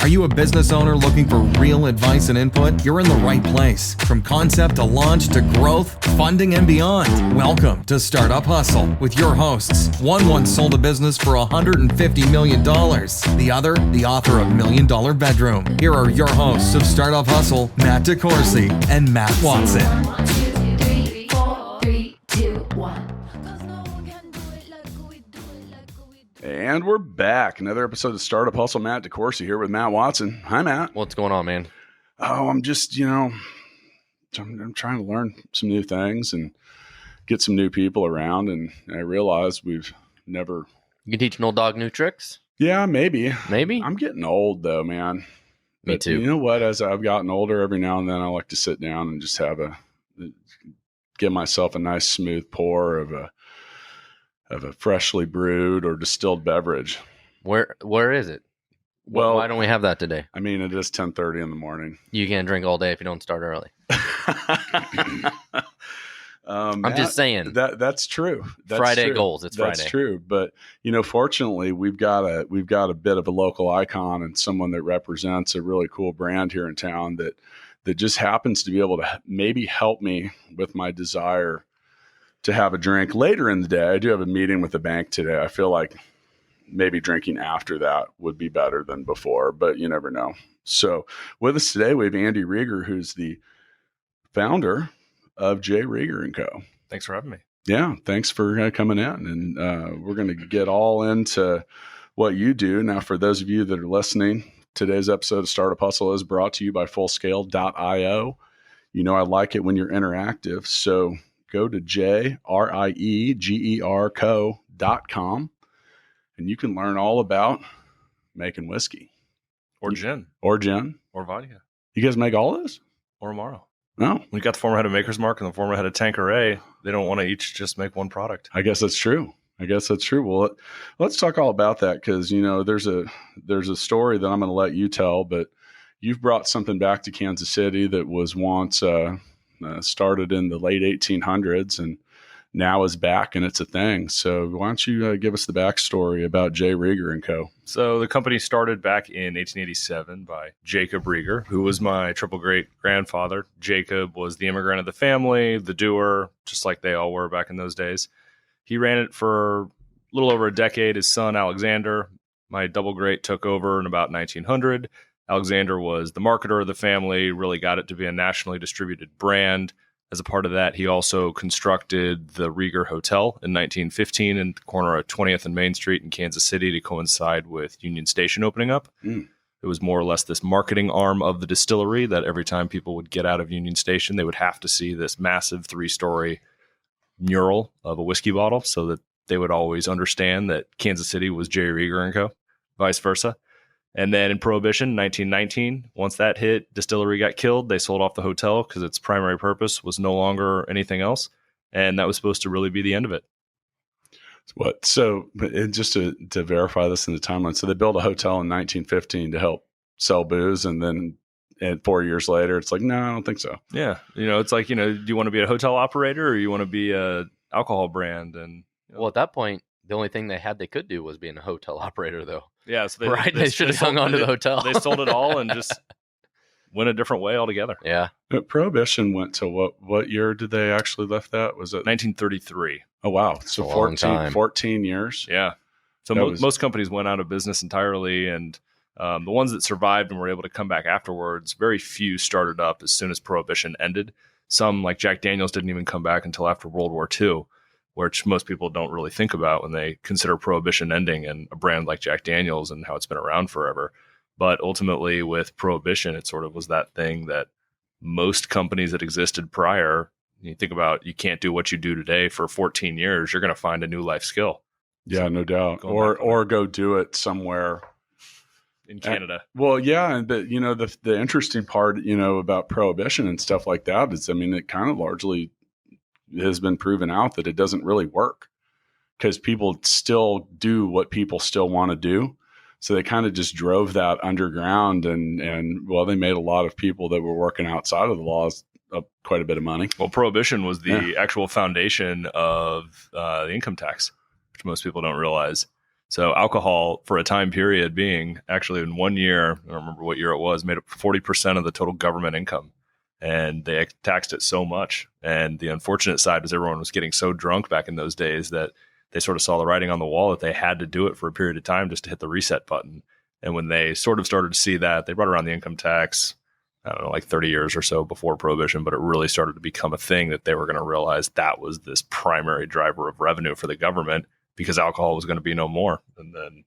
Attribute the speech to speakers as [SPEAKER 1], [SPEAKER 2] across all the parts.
[SPEAKER 1] Are you a business owner looking for real advice and input? You're in the right place. From concept to launch to growth, funding, and beyond. Welcome to Startup Hustle with your hosts. One once sold a business for $150 million. The other, the author of $1 Million Bedroom. Here are your hosts of Startup Hustle, Matt DeCoursey and Matt Watson.
[SPEAKER 2] 1, 2, 3, 4, 3, 2, 1.
[SPEAKER 3] And we're back. Another episode of Startup Hustle. Matt DeCoursey here with Matt Watson. Hi, Matt.
[SPEAKER 4] What's going on, man?
[SPEAKER 3] Oh, I'm just, I'm trying to learn some new things and get some new people around. And I realize we've never.
[SPEAKER 4] You can teach an old dog new tricks?
[SPEAKER 3] Yeah, maybe.
[SPEAKER 4] Maybe?
[SPEAKER 3] I'm getting old, though, man.
[SPEAKER 4] Me too.
[SPEAKER 3] You know what? As I've gotten older, every now and then I like to sit down and just give myself a nice smooth pour of a freshly brewed or distilled beverage.
[SPEAKER 4] Where is it?
[SPEAKER 3] Well,
[SPEAKER 4] why don't we have that today?
[SPEAKER 3] I mean, it is 10:30 in the morning.
[SPEAKER 4] You can't drink all day if you don't start early. I'm just saying.
[SPEAKER 3] That's true. That's
[SPEAKER 4] Friday
[SPEAKER 3] true.
[SPEAKER 4] goals. It's
[SPEAKER 3] That's
[SPEAKER 4] Friday.
[SPEAKER 3] true. But fortunately, we've got a bit of a local icon and someone that represents a really cool brand here in town that just happens to be able to maybe help me with my desire to have a drink later in the day. I do have a meeting with the bank today. I feel like maybe drinking after that would be better than before, but you never know. So with us today, we have Andy Rieger, who's the founder of Rieger Co.
[SPEAKER 5] Thanks for having me.
[SPEAKER 3] Yeah, thanks for coming in. And we're going to get all into what you do. Now, for those of you that are listening, today's episode of Startup Hustle is brought to you by Fullscale.io. I like it when you're interactive. So go to riegerco.com and you can learn all about making whiskey.
[SPEAKER 5] Or gin.
[SPEAKER 3] Or gin.
[SPEAKER 5] Or vodka.
[SPEAKER 3] You guys make all this?
[SPEAKER 5] Or Amaro.
[SPEAKER 3] No.
[SPEAKER 5] We got the former head of Maker's Mark and the former head of Tanqueray. They don't want to each just make one product.
[SPEAKER 3] I guess that's true. Well, let's talk all about that because, there's a story that I'm going to let you tell, but you've brought something back to Kansas City that was once started in the late 1800s and now is back and it's a thing. So why don't you give us the backstory about Rieger Co.
[SPEAKER 5] So the company started back in 1887 by Jacob Rieger, who was my triple great grandfather. Jacob was the immigrant of the family, the doer, just like they all were back in those days. He ran it for a little over a decade. His son, Alexander, my double great, took over in about 1900. Alexander was the marketer of the family, really got it to be a nationally distributed brand. As a part of that, he also constructed the Rieger Hotel in 1915 in the corner of 20th and Main Street in Kansas City to coincide with Union Station opening up. It was more or less this marketing arm of the distillery that every time people would get out of Union Station, they would have to see this massive 3-story mural of a whiskey bottle so that they would always understand that Kansas City was Rieger Co., vice versa. And then in Prohibition, 1919, once that hit, distillery got killed. They sold off the hotel because its primary purpose was no longer anything else. And that was supposed to really be the end of it.
[SPEAKER 3] What? So just to verify this in the timeline, so they built a hotel in 1915 to help sell booze. And then 4 years later, it's like, no, I don't think so.
[SPEAKER 5] Yeah. It's like, do you want to be a hotel operator or you want to be a alcohol brand? And
[SPEAKER 4] Well, at that point, the only thing they could do was being a hotel operator, though.
[SPEAKER 5] Yeah, so
[SPEAKER 4] they should have hung on to the hotel.
[SPEAKER 5] They sold it all and just went a different way altogether.
[SPEAKER 4] Yeah.
[SPEAKER 3] But Prohibition went to what year did they actually lift that? Was it
[SPEAKER 5] 1933?
[SPEAKER 3] Oh, wow. So 14 years.
[SPEAKER 5] Yeah. So most companies went out of business entirely. And the ones that survived and were able to come back afterwards, very few started up as soon as Prohibition ended. Some, like Jack Daniels, didn't even come back until after World War II. Which most people don't really think about when they consider Prohibition ending and a brand like Jack Daniels and how it's been around forever. But ultimately with Prohibition, it sort of was that thing that most companies that existed prior, you think about, you can't do what you do today for 14 years, you're going to find a new life skill.
[SPEAKER 3] Yeah, no doubt. Or go do it somewhere
[SPEAKER 5] in Canada.
[SPEAKER 3] Well, yeah. But, the interesting part, about Prohibition and stuff like that is, it kind of largely has been proven out that it doesn't really work because people still do what people still want to do. So they kind of just drove that underground and they made a lot of people that were working outside of the laws quite a bit of money.
[SPEAKER 5] Well, Prohibition was the actual foundation of the income tax, which most people don't realize. So alcohol for a time period being actually in 1 year, I don't remember what year it was, made up 40% of the total government income. And they taxed it so much. And the unfortunate side was everyone was getting so drunk back in those days that they sort of saw the writing on the wall that they had to do it for a period of time just to hit the reset button. And when they sort of started to see that, they brought around the income tax, I don't know, like 30 years or so before Prohibition, but it really started to become a thing that they were going to realize that was this primary driver of revenue for the government because alcohol was going to be no more. And then,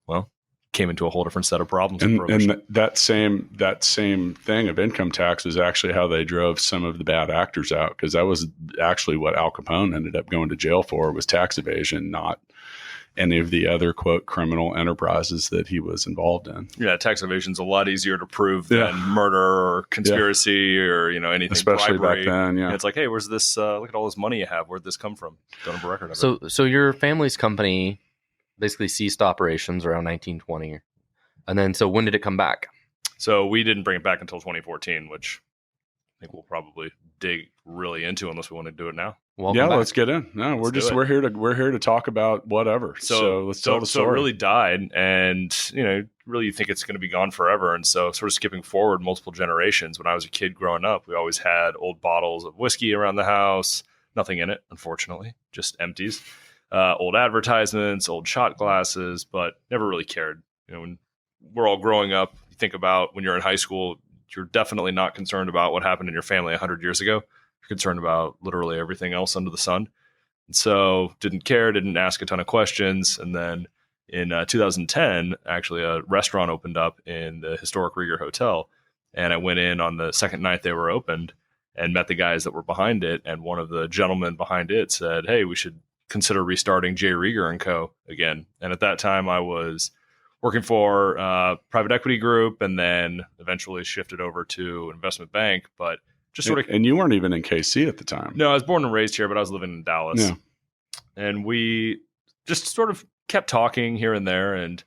[SPEAKER 5] well, came into a whole different set of problems.
[SPEAKER 3] And that same thing of income tax is actually how they drove some of the bad actors out, because that was actually what Al Capone ended up going to jail for, was tax evasion, not any of the other, quote, criminal enterprises that he was involved in.
[SPEAKER 5] Yeah, tax evasion is a lot easier to prove than murder or conspiracy or anything.
[SPEAKER 3] Especially
[SPEAKER 5] bribery.
[SPEAKER 3] back then. Yeah,
[SPEAKER 5] and it's like, hey, where's this? Look at all this money you have. Where'd this come from? Don't have a record of it.
[SPEAKER 4] So your family's company basically ceased operations around 1920, and then so when did it come back?
[SPEAKER 5] So we didn't bring it back until 2014, which I think we'll probably dig really into unless we want to do it now.
[SPEAKER 3] Welcome back. Let's get in. No, we're here to talk about whatever. So let's tell the story.
[SPEAKER 5] So it really died, and really you think it's going to be gone forever. And so sort of skipping forward multiple generations, when I was a kid growing up, we always had old bottles of whiskey around the house, nothing in it, unfortunately, just empties. Old advertisements, old shot glasses, but never really cared. When we're all growing up, you think about when you're in high school, you're definitely not concerned about what happened in your family 100 years ago. You're concerned about literally everything else under the sun. And so didn't care, didn't ask a ton of questions. And then in 2010, actually a restaurant opened up in the historic Rieger Hotel. And I went in on the second night they were opened and met the guys that were behind it. And one of the gentlemen behind it said, hey, we should consider restarting Rieger Co. again. And at that time I was working for a private equity group and then eventually shifted over to an investment bank, but just sort of.
[SPEAKER 3] And you weren't even in KC at the time.
[SPEAKER 5] No, I was born and raised here, but I was living in Dallas.
[SPEAKER 3] Yeah.
[SPEAKER 5] And we just sort of kept talking here and there. And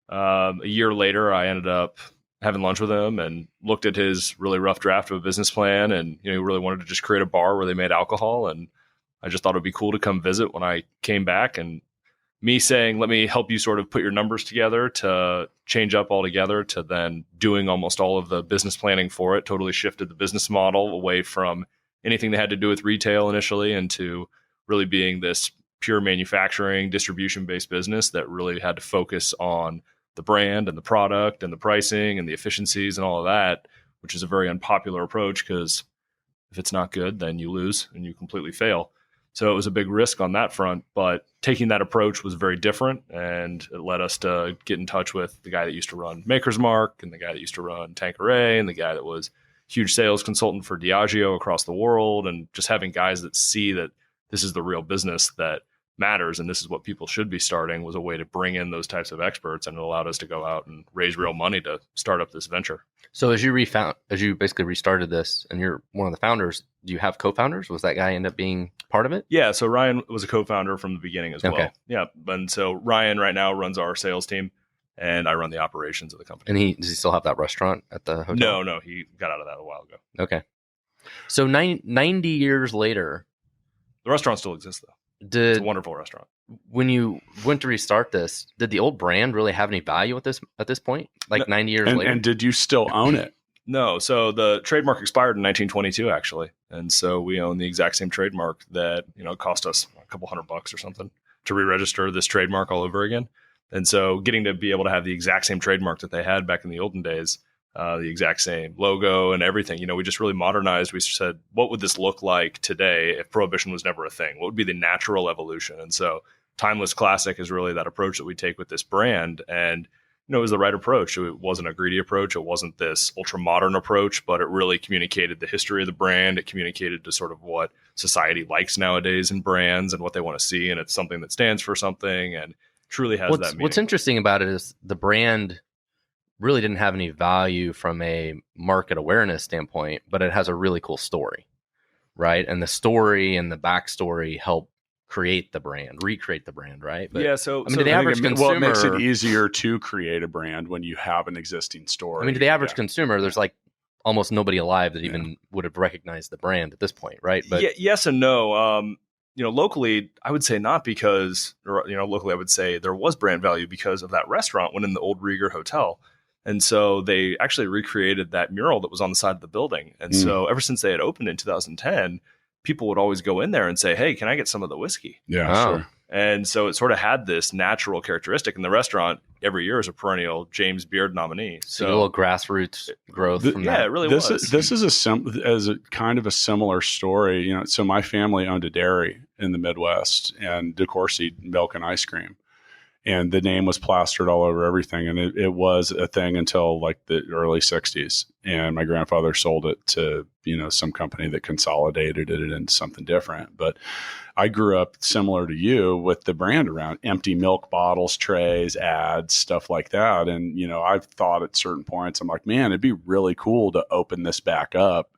[SPEAKER 5] a year later, I ended up having lunch with him and looked at his really rough draft of a business plan. And, he really wanted to just create a bar where they made alcohol. And I just thought it would be cool to come visit when I came back, and me saying, let me help you sort of put your numbers together to change up altogether to then doing almost all of the business planning for it, totally shifted the business model away from anything that had to do with retail initially into really being this pure manufacturing, distribution-based business that really had to focus on the brand and the product and the pricing and the efficiencies and all of that, which is a very unpopular approach because if it's not good, then you lose and you completely fail. So it was a big risk on that front, but taking that approach was very different, and it led us to get in touch with the guy that used to run Maker's Mark and the guy that used to run Tanqueray and the guy that was huge sales consultant for Diageo across the world, and just having guys that see that this is the real business that matters and this is what people should be starting was a way to bring in those types of experts, and it allowed us to go out and raise real money to start up this venture.
[SPEAKER 4] So as you basically restarted this and you're one of the founders, do you have co-founders? Was that guy end up being part of it?
[SPEAKER 5] Yeah. So Ryan was a co-founder from the beginning as well. Yeah. And so Ryan right now runs our sales team and I run the operations of the company.
[SPEAKER 4] And does he still have that restaurant at the hotel?
[SPEAKER 5] No, he got out of that a while ago.
[SPEAKER 4] Okay. So 90 years later.
[SPEAKER 5] The restaurant still exists though. It's a wonderful restaurant.
[SPEAKER 4] When you went to restart this, did the old brand really have any value at this point? Like 90 years later?
[SPEAKER 3] And did you still own it?
[SPEAKER 5] No. So the trademark expired in 1922, actually. And so we own the exact same trademark that, it cost us a couple $100 or something to re-register this trademark all over again. And so getting to be able to have the exact same trademark that they had back in the olden days, the exact same logo and everything, we just really modernized. We said, what would this look like today if Prohibition was never a thing? What would be the natural evolution? And so Timeless Classic is really that approach that we take with this brand. And, it was the right approach. It wasn't a greedy approach. It wasn't this ultra modern approach, but it really communicated the history of the brand. It communicated to sort of what society likes nowadays in brands and what they want to see. And it's something that stands for something and truly has that meaning.
[SPEAKER 4] What's interesting about it is the brand really didn't have any value from a market awareness standpoint, but it has a really cool story, right? And the story and the backstory help recreate the brand, right? But,
[SPEAKER 5] yeah. So
[SPEAKER 4] the average consumer,
[SPEAKER 3] it makes it easier to create a brand when you have an existing story.
[SPEAKER 4] To the average consumer, there's like almost nobody alive that even would have recognized the brand at this point, right?
[SPEAKER 5] But yes and no. locally, I would say not because, or, locally I would say there was brand value because of that restaurant when in the old Rieger Hotel. And so they actually recreated that mural that was on the side of the building. And so ever since they had opened in 2010, people would always go in there and say, hey, can I get some of the whiskey?
[SPEAKER 3] Yeah,
[SPEAKER 4] Oh.
[SPEAKER 3] sure.
[SPEAKER 5] And so it sort of had this natural characteristic. And the restaurant every year is a perennial James Beard nominee.
[SPEAKER 4] So a little grassroots growth from
[SPEAKER 5] yeah,
[SPEAKER 4] that.
[SPEAKER 5] it really
[SPEAKER 3] This
[SPEAKER 5] was.
[SPEAKER 3] is a kind of a similar story. So my family owned a dairy in the Midwest and DeCourcy milk and ice cream. And the name was plastered all over everything. And it was a thing until like the early 60s. And my grandfather sold it to, some company that consolidated it into something different. But I grew up similar to you with the brand around empty milk bottles, trays, ads, stuff like that. And, I've thought at certain points, I'm like, man, it'd be really cool to open this back up,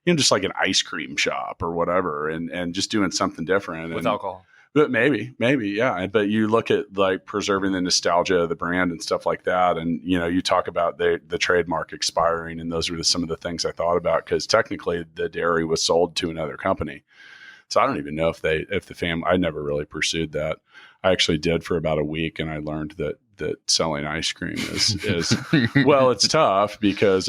[SPEAKER 3] just like an ice cream shop or whatever, and just doing something different.
[SPEAKER 5] with alcohol.
[SPEAKER 3] But maybe, yeah. But you look at like preserving the nostalgia of the brand and stuff like that. And, you talk about the trademark expiring. And those were some of the things I thought about, because technically the dairy was sold to another company. So I don't even know if the family, I never really pursued that. I actually did for about a week. And I learned that selling ice cream is well, it's tough because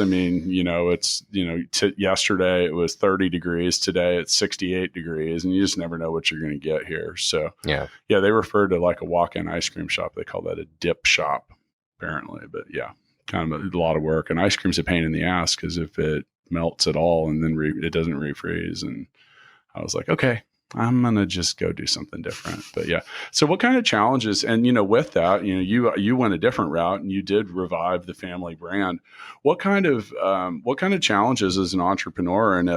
[SPEAKER 3] yesterday it was 30 degrees. Today it's 68 degrees, and you just never know what you're going to get here. So
[SPEAKER 4] Yeah.
[SPEAKER 3] they refer to like a walk-in ice cream shop. They call that a dip shop apparently, but yeah, kind of a lot of work. And ice cream's a pain in the ass because if it melts at all and then it doesn't refreeze. And I was like, okay, I'm going to just go do something different. But yeah. So what kind of challenges, and, with that, you went a different route and you did revive the family brand. What kind of challenges as an entrepreneur and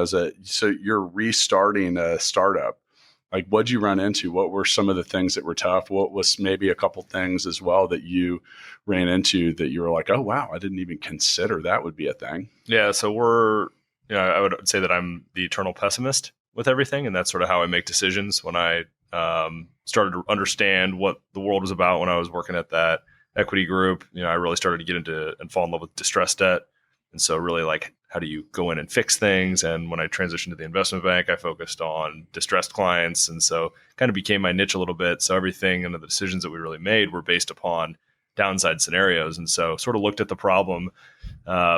[SPEAKER 3] so you're restarting a startup, like what'd you run into? What were some of the things that were tough? What was maybe a couple things as well that you ran into that you were like, oh, wow, I didn't even consider that would be a thing.
[SPEAKER 5] Yeah. So I would say that I'm the eternal pessimist with everything. And that's sort of how I make decisions. When I started to understand what the world was about when I was working at that equity group, I really started to get into and fall in love with distressed debt. And so really like, how do you go in and fix things? And when I transitioned to the investment bank, I focused on distressed clients. And so kind of became my niche a little bit. So everything and the decisions that we really made were based upon downside scenarios. And so sort of looked at the problem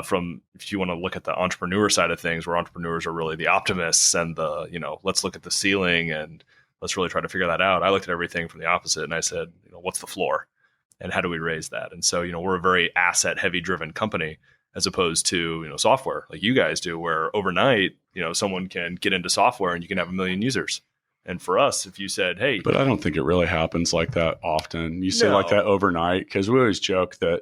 [SPEAKER 5] from, if you want to look at the entrepreneur side of things, where entrepreneurs are really the optimists and let's look at the ceiling and let's really try to figure that out. I looked at everything from the opposite and I said, what's the floor and how do we raise that? And so, we're a very asset heavy driven company as opposed to, software like you guys do, where overnight, someone can get into software and you can have 1 million users. And for us, if you said, hey,
[SPEAKER 3] but I don't think it really happens like that often. You say
[SPEAKER 5] No.
[SPEAKER 3] like that overnight, because we always joke that,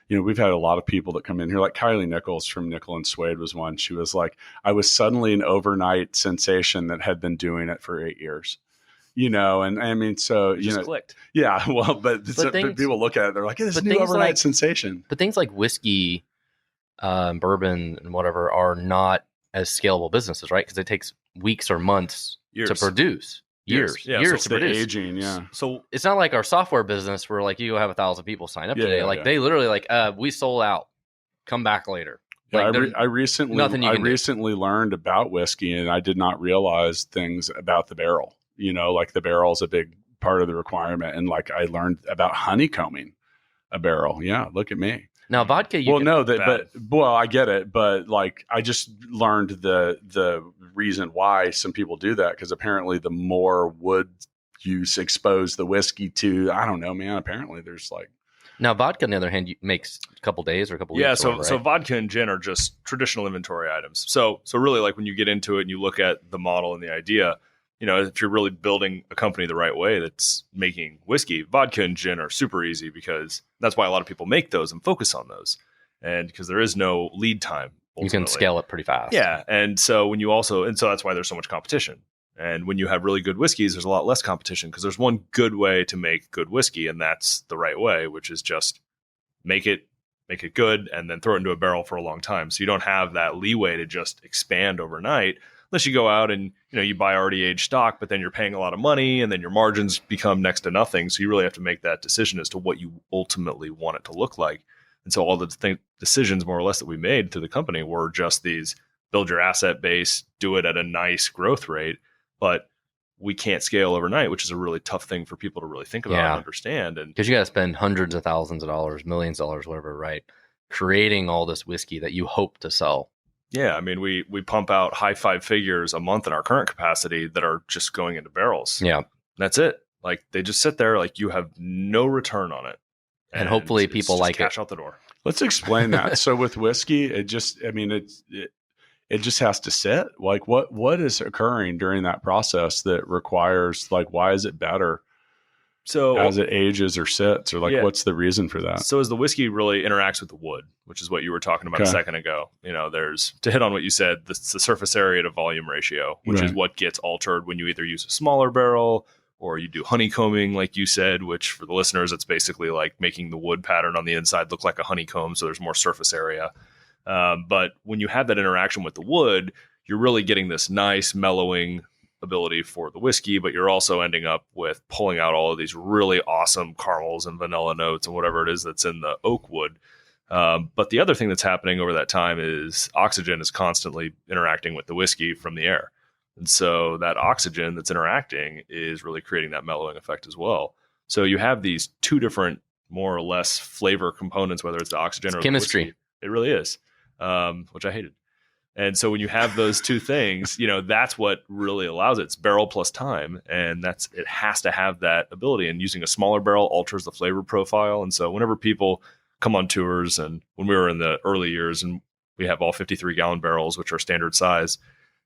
[SPEAKER 3] we've had a lot of people that come in here, like Kylie Nichols from Nickel and Suede was one. She was like, I was suddenly an overnight sensation that had been doing it for 8 years. And I mean, so,
[SPEAKER 5] it just clicked.
[SPEAKER 3] yeah, well, but
[SPEAKER 4] things-
[SPEAKER 3] people look at it, they're like, it's a
[SPEAKER 4] but
[SPEAKER 3] new
[SPEAKER 4] things
[SPEAKER 3] overnight
[SPEAKER 4] like-
[SPEAKER 3] sensation.
[SPEAKER 4] But things like whiskey, bourbon, and whatever are not as scalable businesses, right? Because it takes weeks or months
[SPEAKER 5] Years.
[SPEAKER 4] to produce. Years
[SPEAKER 5] Yeah,
[SPEAKER 4] to
[SPEAKER 3] The
[SPEAKER 4] produce.
[SPEAKER 3] aging, yeah.
[SPEAKER 5] So
[SPEAKER 4] It's not like our software business where like you have 1,000 people sign up
[SPEAKER 3] Yeah,
[SPEAKER 4] today.
[SPEAKER 3] yeah,
[SPEAKER 4] Like
[SPEAKER 3] yeah.
[SPEAKER 4] they literally like, we sold out. Come back later.
[SPEAKER 3] Yeah,
[SPEAKER 4] Like,
[SPEAKER 3] I recently learned about whiskey, and I did not realize things about the barrel. Like the barrel's a big part of the requirement, and like I learned about honeycombing a barrel. Yeah, look at me.
[SPEAKER 4] Now vodka, you
[SPEAKER 3] Well,
[SPEAKER 4] can,
[SPEAKER 3] no,
[SPEAKER 5] bad.
[SPEAKER 3] I get it, but like I just learned the reason why some people do that, because apparently the more wood you expose the whiskey to, I don't know, man. Apparently there's like.
[SPEAKER 4] now vodka on the other hand makes a couple days or a couple weeks.
[SPEAKER 5] yeah,
[SPEAKER 4] or
[SPEAKER 5] so
[SPEAKER 4] whatever,
[SPEAKER 5] so
[SPEAKER 4] right?
[SPEAKER 5] vodka and gin are just traditional inventory items. So really, like when you get into it and you look at the model and the idea, if you're really building a company the right way that's making whiskey, vodka and gin are super easy, because that's why a lot of people make those and focus on those, and because there is no lead time.
[SPEAKER 4] You can
[SPEAKER 5] ultimately.
[SPEAKER 4] scale it pretty fast.
[SPEAKER 5] Yeah, and so that's why there's so much competition. And when you have really good whiskeys, there's a lot less competition, because there's one good way to make good whiskey, and that's the right way, which is just make it good and then throw it into a barrel for a long time. So you don't have that leeway to just expand overnight, unless you go out and you buy already aged stock, but then you're paying a lot of money and then your margins become next to nothing. So you really have to make that decision as to what you ultimately want it to look like. And so all the decisions more or less that we made through the company were just these: build your asset base, do it at a nice growth rate, but we can't scale overnight, which is a really tough thing for people to really think about and understand. And
[SPEAKER 4] because you got to spend hundreds of thousands of dollars, millions of dollars, whatever, right? Creating all this whiskey that you hope to sell.
[SPEAKER 5] Yeah, I mean, we pump out high 5 figures a month in our current capacity that are just going into barrels.
[SPEAKER 4] Yeah.
[SPEAKER 5] That's it. Like, they just sit there, like, you have no return on it.
[SPEAKER 4] And hopefully people like
[SPEAKER 5] cash
[SPEAKER 4] it.
[SPEAKER 5] out the door.
[SPEAKER 3] Let's explain that. So with whiskey, it just has to sit. Like, what is occurring during that process that requires, like, why is it better? So as it ages or sits, or like, what's the reason for that?
[SPEAKER 5] So as the whiskey really interacts with the wood, which is what you were talking about a second ago, there's, to hit on what you said, the surface area to volume ratio, which is what gets altered when you either use a smaller barrel or you do honeycombing, like you said, which for the listeners, it's basically like making the wood pattern on the inside look like a honeycomb. So there's more surface area. But when you have that interaction with the wood, you're really getting this nice mellowing ability for the whiskey, but you're also ending up with pulling out all of these really awesome caramels and vanilla notes and whatever it is that's in the oak wood. But the other thing that's happening over that time is oxygen is constantly interacting with the whiskey from the air. And so that oxygen that's interacting is really creating that mellowing effect as well. So you have these two different, more or less flavor components, whether it's the oxygen or
[SPEAKER 4] chemistry.
[SPEAKER 5] The whiskey. It really is, which I hated. And so when you have those two things, that's what really allows it. It's barrel plus time. And it has to have that ability. And using a smaller barrel alters the flavor profile. And so whenever people come on tours, and when we were in the early years, and we have all 53-gallon barrels, which are standard size.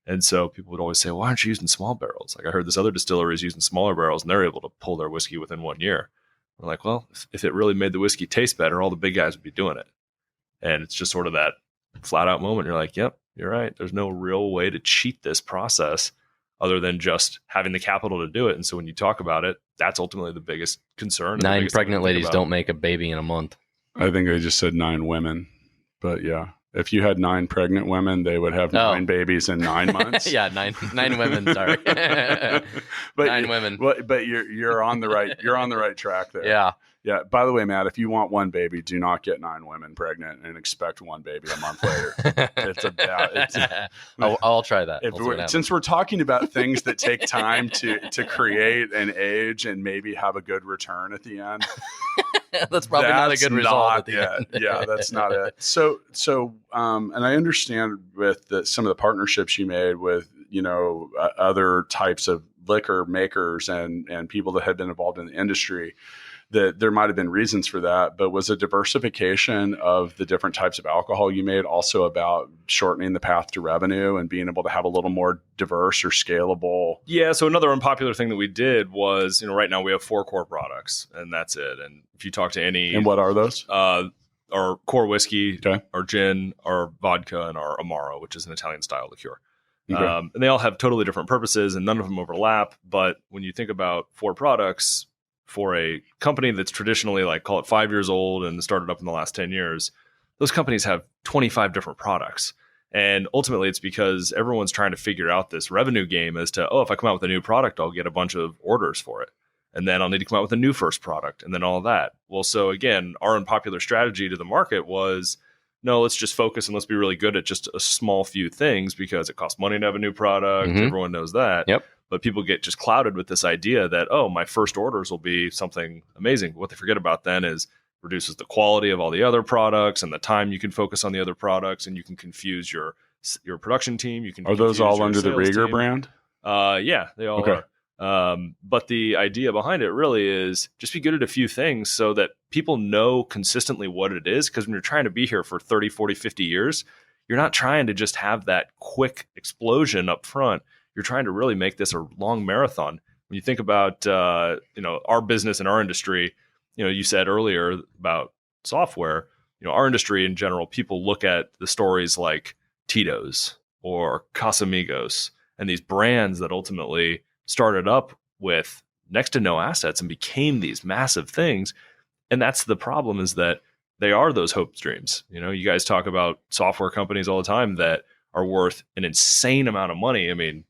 [SPEAKER 5] And so people would always say, why aren't you using small barrels? Like, I heard this other distillery is using smaller barrels and they're able to pull their whiskey within 1 year. We're like, well, if it really made the whiskey taste better, all the big guys would be doing it. And it's just sort of that flat out moment. You're like, yep, you're right. There's no real way to cheat this process other than just having the capital to do it. And so when you talk about it, that's ultimately the biggest concern.
[SPEAKER 4] 9 pregnant ladies don't make a baby in a month.
[SPEAKER 3] I think they just said 9 women, but yeah. If you had 9 pregnant women, they would have 9 babies in 9 months.
[SPEAKER 4] Yeah, nine women. Sorry,
[SPEAKER 3] but
[SPEAKER 4] 9 women.
[SPEAKER 3] But you're on the right track there.
[SPEAKER 4] Yeah.
[SPEAKER 3] Yeah. By the way, Matt, if you want 1 baby, do not get 9 women pregnant and expect 1 baby a month later.
[SPEAKER 4] I'll try that.
[SPEAKER 3] Since we're talking about things that take time to create and age and maybe have a good return at the end.
[SPEAKER 4] That's probably not a good result at the end.
[SPEAKER 3] Yeah, that's not it. So, and I understand with some of the partnerships you made with, other types of liquor makers and people that had been involved in the industry, that there might have been reasons for that, but was a diversification of the different types of alcohol you made also about shortening the path to revenue and being able to have a little more diverse or scalable?
[SPEAKER 5] Yeah. So another unpopular thing that we did was, right now we have 4 core products and that's it. And if you talk to any...
[SPEAKER 3] And what are those?
[SPEAKER 5] Our core whiskey, our gin, our vodka, and our Amaro, which is an Italian style liqueur. Okay. And they all have totally different purposes and none of them overlap. But when you think about 4 products, for a company that's traditionally, like, call it 5 years old and started up in the last 10 years, those companies have 25 different products. And ultimately it's because everyone's trying to figure out this revenue game as to, if I come out with a new product, I'll get a bunch of orders for it. And then I'll need to come out with a new first product and then all that. Well, so again, our unpopular strategy to the market was, no, let's just focus and let's be really good at just a small few things because it costs money to have a new product. Mm-hmm. Everyone knows that.
[SPEAKER 4] Yep.
[SPEAKER 5] But people get just clouded with this idea that, my first orders will be something amazing. What they forget about then is reduces the quality of all the other products and the time you can focus on the other products, and you can confuse your production team.
[SPEAKER 3] Are those all under the Rieger brand?
[SPEAKER 5] Yeah, they all are. But the idea behind it really is just be good at a few things so that people know consistently what it is. Because when you're trying to be here for 30, 40, 50 years, you're not trying to just have that quick explosion up front. You're trying to really make this a long marathon. When you think about, our business and our industry, you said earlier about software, our industry in general, people look at the stories like Tito's or Casamigos and these brands that ultimately started up with next to no assets and became these massive things. And that's the problem, is that they are those hope dreams. You guys talk about software companies all the time that are worth an insane amount of money. I mean,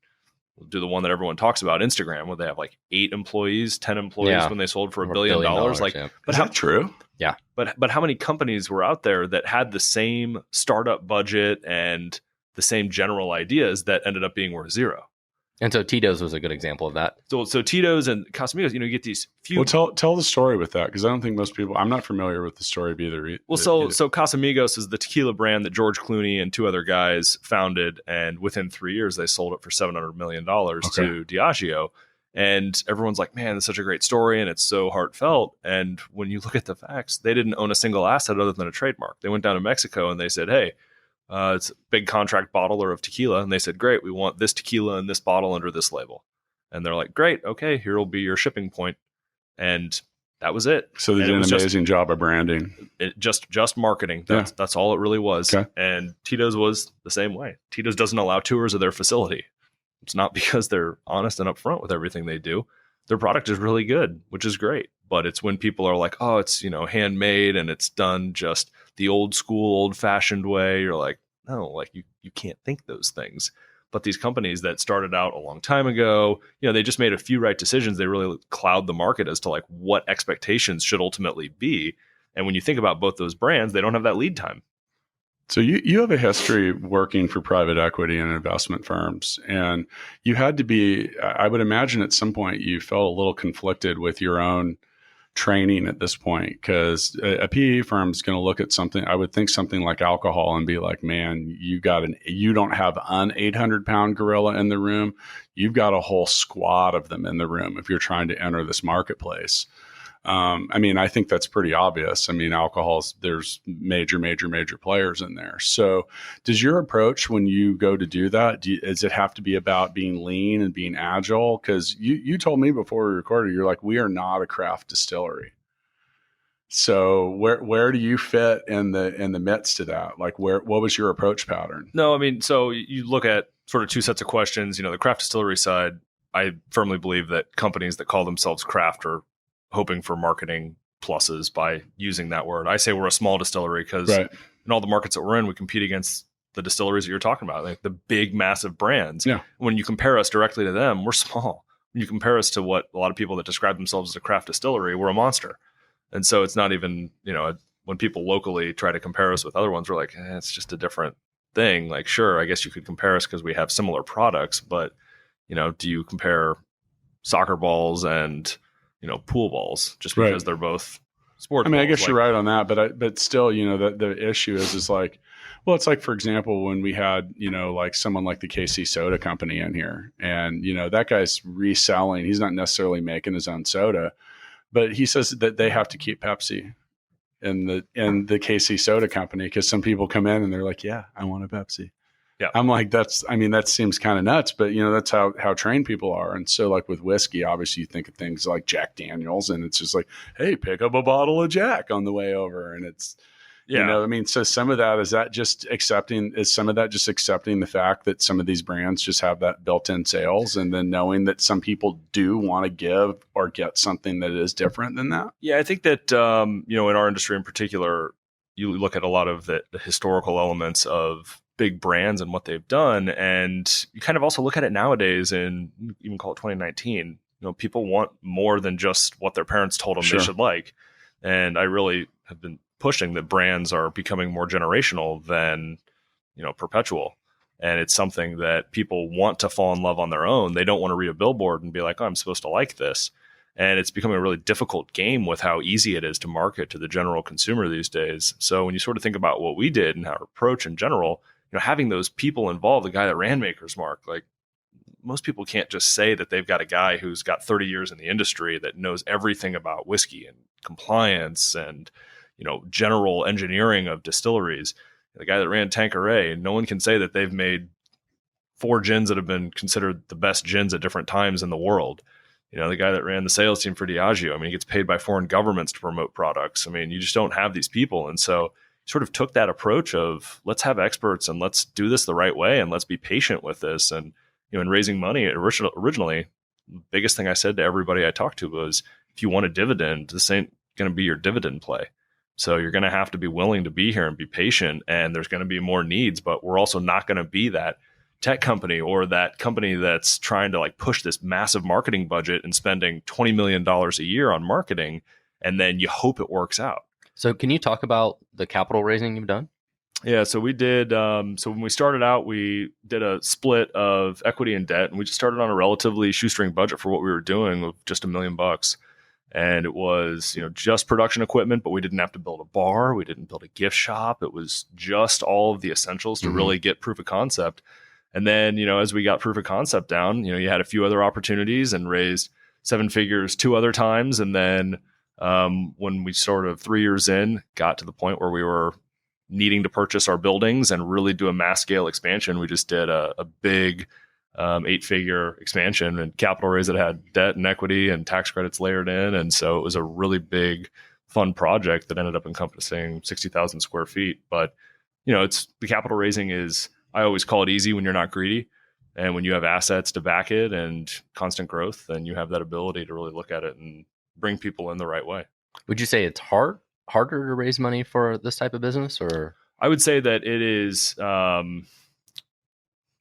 [SPEAKER 5] we'll do the one that everyone talks about, Instagram, where they have like 8 employees, 10 employees when they sold for $1 billion. Like,
[SPEAKER 4] yeah.
[SPEAKER 5] But
[SPEAKER 3] is that true?
[SPEAKER 4] Yeah.
[SPEAKER 5] But how many companies were out there that had the same startup budget and the same general ideas that ended up being worth 0?
[SPEAKER 4] And so Tito's was a good example of that.
[SPEAKER 5] So Tito's and Casamigos, you get these few.
[SPEAKER 3] Well, tell the story with that, because I don't think most people. I'm not familiar with the story either.
[SPEAKER 5] Well, so Casamigos is the tequila brand that George Clooney and two other guys founded, and within 3 years they sold it for $700 million to Diageo. And everyone's like, man, that's such a great story, and it's so heartfelt. And when you look at the facts, they didn't own a single asset other than a trademark. They went down to Mexico and they said, hey, it's a big contract bottler of tequila. And they said, great, we want this tequila in this bottle under this label. And they're like, great, okay, here will be your shipping point. And that was it.
[SPEAKER 3] So they did an amazing job of branding.
[SPEAKER 5] Just marketing. That's all it really was. Okay. And Tito's was the same way. Tito's doesn't allow tours of their facility. It's not because they're honest and upfront with everything they do. Their product is really good, which is great. But it's when people are like, oh, it's, handmade and it's done just the old school, old fashioned way. You're like, no, like you can't think those things. But these companies that started out a long time ago, they just made a few right decisions. They really cloud the market as to like what expectations should ultimately be. And when you think about both those brands, they don't have that lead time.
[SPEAKER 3] So you have a history working for private equity and investment firms, and you had to be, I would imagine at some point you felt a little conflicted with your own training at this point, because a PE firm is going to look at something, I would think something like alcohol, and be like, man, you don't have an 800-pound gorilla in the room. You've got a whole squad of them in the room if you're trying to enter this marketplace. I think that's pretty obvious. Alcohol's, there's major players in there. So does your approach when you go to do that, does it have to be about being lean and being agile? Because you told me before we recorded, you're like, we are not a craft distillery. So where do you fit in the midst of that? Like what was your approach pattern?
[SPEAKER 5] No, so you look at sort of two sets of questions. The craft distillery side, I firmly believe that companies that call themselves craft are hoping for marketing pluses by using that word. I say we're a small distillery because in all the markets that we're in, we compete against the distilleries that you're talking about, like the big, massive brands. Yeah. When you compare us directly to them, we're small. When you compare us to what a lot of people that describe themselves as a craft distillery, we're a monster. And so it's not even, when people locally try to compare us with other ones, we're like, it's just a different thing. Like, sure, I guess you could compare us because we have similar products, but, do you compare soccer balls and pool balls just because they're both sports balls?
[SPEAKER 3] I guess you're right on that, but still, the issue is like, well, it's like, for example, when we had, like someone like the KC Soda Company in here, and, that guy's reselling, he's not necessarily making his own soda, but he says that they have to keep Pepsi in the KC Soda Company because some people come in and they're like, yeah, I want a Pepsi. Yeah. I'm like, that seems kind of nuts, but that's how trained people are. And so like with whiskey, obviously you think of things like Jack Daniels, and it's just like, hey, pick up a bottle of Jack on the way over. And it's, so some of that, is just accepting the fact that some of these brands just have that built-in sales, and then knowing that some people do want to give or get something that is different than that?
[SPEAKER 5] Yeah, I think that, in our industry in particular, you look at a lot of the historical elements of big brands and what they've done. And you kind of also look at it nowadays, and even call it 2019, people want more than just what their parents told them they should like. And I really have been pushing that brands are becoming more generational than, perpetual. And it's something that people want to fall in love on their own. They don't want to read a billboard and be like, oh, I'm supposed to like this. And it's becoming a really difficult game with how easy it is to market to the general consumer these days. So when you sort of think about what we did and our approach in general, having those people involved, the guy that ran Maker's Mark, like most people can't just say that they've got a guy who's got 30 years in the industry that knows everything about whiskey and compliance and, general engineering of distilleries. The guy that ran Tanqueray, no one can say that they've made 4 gins that have been considered the best gins at different times in the world. The guy that ran the sales team for Diageo, he gets paid by foreign governments to promote products. You just don't have these people. And so sort of took that approach of let's have experts and let's do this the right way and let's be patient with this. And, in raising money originally, the biggest thing I said to everybody I talked to was, if you want a dividend, this ain't going to be your dividend play. So you're going to have to be willing to be here and be patient, and there's going to be more needs, but we're also not going to be that tech company or that company that's trying to like push this massive marketing budget and spending $20 million a year on marketing. And then you hope it works out.
[SPEAKER 4] So can you talk about the capital raising you've done?
[SPEAKER 5] Yeah, so we did. So when we started out, we did a split of equity and debt, and we just started on a relatively shoestring budget for what we were doing of just $1 million. And it was, just production equipment, but we didn't have to build a bar. We didn't build a gift shop. It was just all of the essentials to really get proof of concept. And then, as we got proof of concept down, you had a few other opportunities and raised 7 figures 2 other times. And then when we sort of 3 years in, got to the point where we were needing to purchase our buildings and really do a mass scale expansion, we just did a big 8-figure expansion and capital raise that had debt and equity and tax credits layered in. And so it was a really big, fun project that ended up encompassing 60,000 square feet. But, it's the capital raising is, I always call it easy when you're not greedy. And when you have assets to back it and constant growth, then you have that ability to really look at it and bring people in the right way.
[SPEAKER 4] Would you say it's harder to raise money for this type of business, or?
[SPEAKER 5] I would say that it is,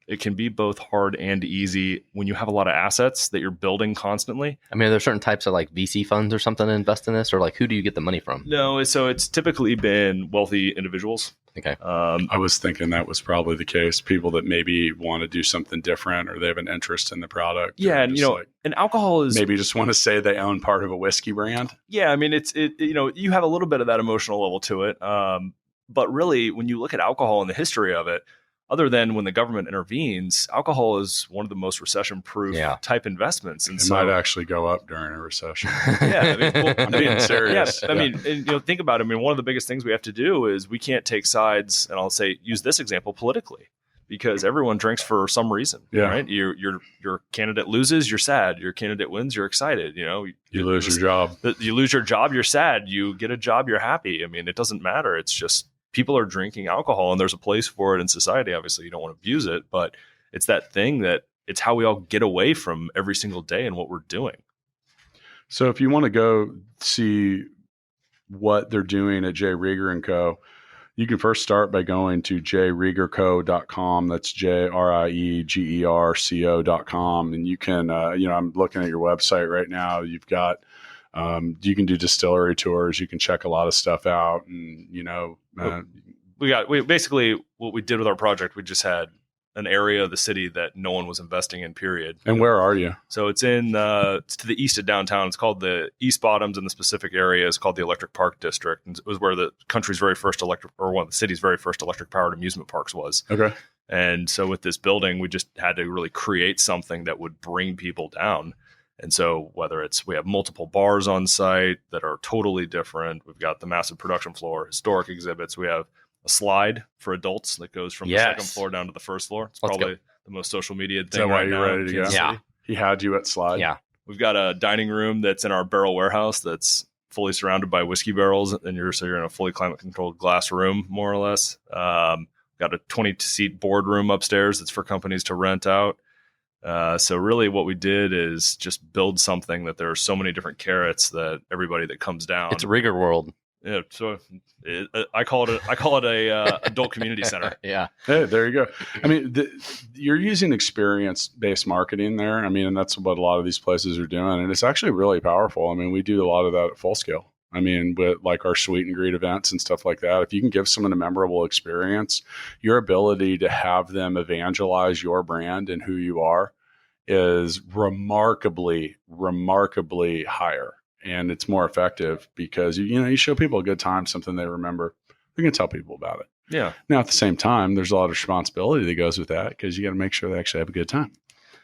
[SPEAKER 5] it can be both hard and easy when you have a lot of assets that you're building constantly.
[SPEAKER 4] I mean, are there certain types of like VC funds or something to invest in this, or like who do you get the money from?
[SPEAKER 5] No, so it's typically been wealthy individuals.
[SPEAKER 4] Okay.
[SPEAKER 3] I was thinking that was probably the case. People that maybe want to do something different, or they have an interest in the product.
[SPEAKER 5] Yeah, and and alcohol is
[SPEAKER 3] maybe just want to say they own part of a whiskey brand.
[SPEAKER 5] Yeah, I mean, you have a little bit of that emotional level to it. But really, when you look at alcohol and the history of it, other than when the government intervenes, alcohol is one of the most recession-proof type investments. And
[SPEAKER 3] it might actually go up during a recession.
[SPEAKER 5] Yeah,
[SPEAKER 3] I'm being serious.
[SPEAKER 5] Yeah, I mean, think about it. I mean, one of the biggest things we have to do is we can't take sides, and I'll say, use this example politically, because everyone drinks for some reason, right? Your candidate loses, you're sad. Your candidate wins, you're excited. You
[SPEAKER 3] lose your job.
[SPEAKER 5] You lose your job, you're sad. You get a job, you're happy. I mean, it doesn't matter. It's just people are drinking alcohol, and there's a place for it in society. Obviously, you don't want to abuse it, but it's that thing that it's how we all get away from every single day and what we're doing.
[SPEAKER 3] So if you want to go see what they're doing at Rieger Co, you can first start by going to jriegerco.com. That's JRIEGERCO.com. And you can, I'm looking at your website right now. You've got, you can do distillery tours. You can check a lot of stuff out. And,
[SPEAKER 5] we basically what we did with our project, we just had an area of the city that no one was investing in, period.
[SPEAKER 3] And where are you?
[SPEAKER 5] So it's it's to the east of downtown. It's called the East Bottoms, and the specific area is called the Electric Park District. And it was where the country's very first one of the city's very first electric powered amusement parks was.
[SPEAKER 3] Okay.
[SPEAKER 5] And so with this building, we just had to really create something that would bring people down. And so whether we have multiple bars on site that are totally different, we've got the massive production floor, historic exhibits, we have a slide for adults that goes from the second floor down to the first floor. It's probably the most social media thing right now.
[SPEAKER 3] Ready to go?
[SPEAKER 4] Yeah.
[SPEAKER 3] He had you at slide.
[SPEAKER 4] Yeah.
[SPEAKER 5] We've got a dining room that's in our barrel warehouse that's fully surrounded by whiskey barrels, and you're in a fully climate controlled glass room, more or less. Got a 20-seat boardroom upstairs that's for companies to rent out. So really what we did is just build something that there are so many different carrots that everybody that comes down.
[SPEAKER 4] It's a Rieger world.
[SPEAKER 5] Yeah, so I call it a adult community center.
[SPEAKER 4] Yeah.
[SPEAKER 3] Hey, there you go. I mean, you're using experience-based marketing there. I mean, and that's what a lot of these places are doing, and it's actually really powerful. I mean, we do a lot of that at full scale. I mean, with like our sweet and greet events and stuff like that, if you can give someone a memorable experience, your ability to have them evangelize your brand and who you are is remarkably higher. And it's more effective because, you show people a good time, something they remember, they're going to tell people about it.
[SPEAKER 5] Yeah. Now,
[SPEAKER 3] at the same time, there's a lot of responsibility that goes with that because you got to make sure they actually have a good time.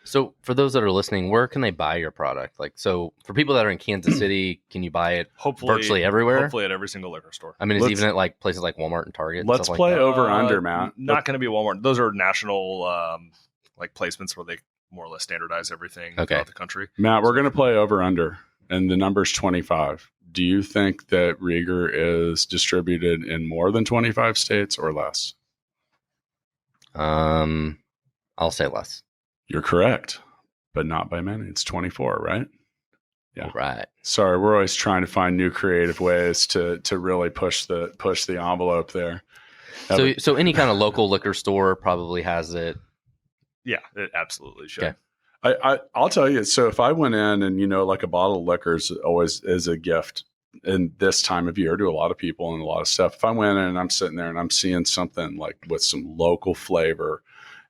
[SPEAKER 4] So for those that are listening, where can they buy your product? Like, so for people that are in Kansas City, can you buy it virtually everywhere?
[SPEAKER 5] Hopefully at every single liquor store.
[SPEAKER 4] I mean, it's even at like places like Walmart and Target.
[SPEAKER 3] Let's play over under, Matt.
[SPEAKER 5] Not going to be Walmart. Those are national like placements where they more or less standardize everything throughout the country.
[SPEAKER 3] Matt, we're going to play over under, and the number's 25. Do you think that Rieger is distributed in more than 25 states or less?
[SPEAKER 4] I'll say less.
[SPEAKER 3] You're correct, but not by many. It's 24, right? Yeah.
[SPEAKER 4] Right.
[SPEAKER 3] Sorry, we're always trying to find new creative ways to really push the envelope there.
[SPEAKER 4] So any kind of local liquor store probably has it.
[SPEAKER 5] Yeah, it absolutely should.
[SPEAKER 4] Okay.
[SPEAKER 3] I'll tell you. So if I went in and like a bottle of liquor is always is a gift, in this time of year to a lot of people and a lot of stuff. If I went in and I'm sitting there and I'm seeing something like with some local flavor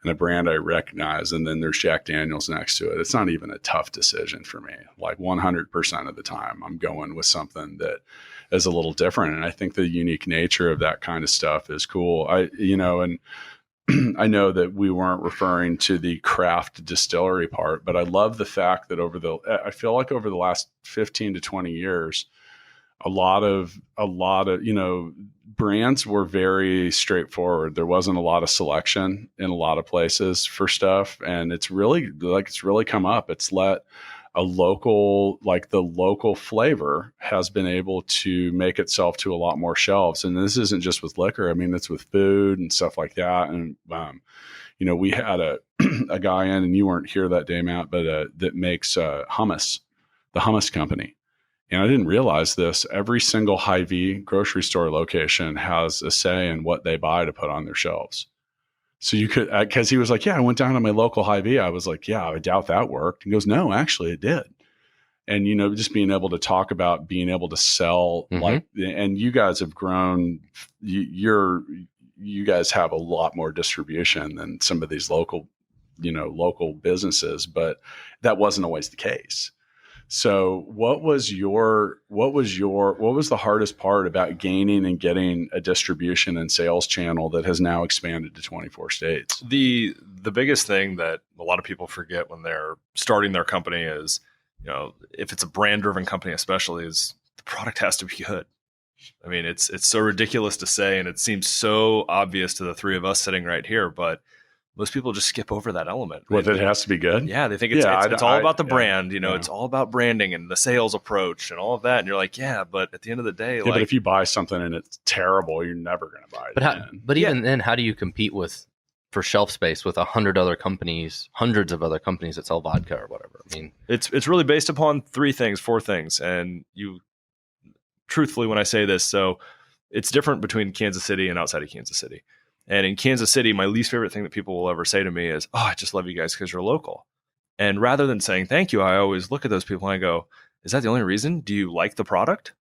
[SPEAKER 3] and a brand I recognize, and then there's Jack Daniels next to it, it's not even a tough decision for me. Like 100% of the time, I'm going with something that is a little different. And I think the unique nature of that kind of stuff is cool. And I know that we weren't referring to the craft distillery part, but I love the fact that I feel like over the last 15 to 20 years, a lot of, brands were very straightforward. There wasn't a lot of selection in a lot of places for stuff. And it's really come up. It's let the local flavor has been able to make itself to a lot more shelves. And this isn't just with liquor. I mean, it's with food and stuff like that. And, we had a guy in, and you weren't here that day, Matt, but that makes hummus, the hummus company. And I didn't realize this. Every single Hy-Vee grocery store location has a say in what they buy to put on their shelves. So you could, because he was like, yeah, I went down to my local Hy-Vee. I was like, yeah, I doubt that worked. He goes, no, actually it did. And, just being able to talk about being able to sell and you guys have grown, you guys have a lot more distribution than some of these local businesses, but that wasn't always the case. So what was the hardest part about gaining and getting a distribution and sales channel that has now expanded to 24 states?
[SPEAKER 5] The biggest thing that a lot of people forget when they're starting their company is, if it's a brand driven company, especially, is the product has to be good. I mean, it's so ridiculous to say, and it seems so obvious to the three of us sitting right here, but most people just skip over that element.
[SPEAKER 3] Well, it has to be good.
[SPEAKER 5] Yeah, they think it's all about the brand. It's all about branding and the sales approach and all of that. And you're like, yeah, but at the end of the day,
[SPEAKER 3] but if you buy something and it's terrible, you're never going to buy it.
[SPEAKER 4] But even then, how do you compete for shelf space with 100 other companies, hundreds of other companies that sell vodka or whatever? I mean,
[SPEAKER 5] it's really based upon four things. And truthfully, when I say this, so it's different between Kansas City and outside of Kansas City. And in Kansas City, my least favorite thing that people will ever say to me is, oh, I just love you guys because you're local. And rather than saying thank you, I always look at those people and I go, is that the only reason? Do you like the product?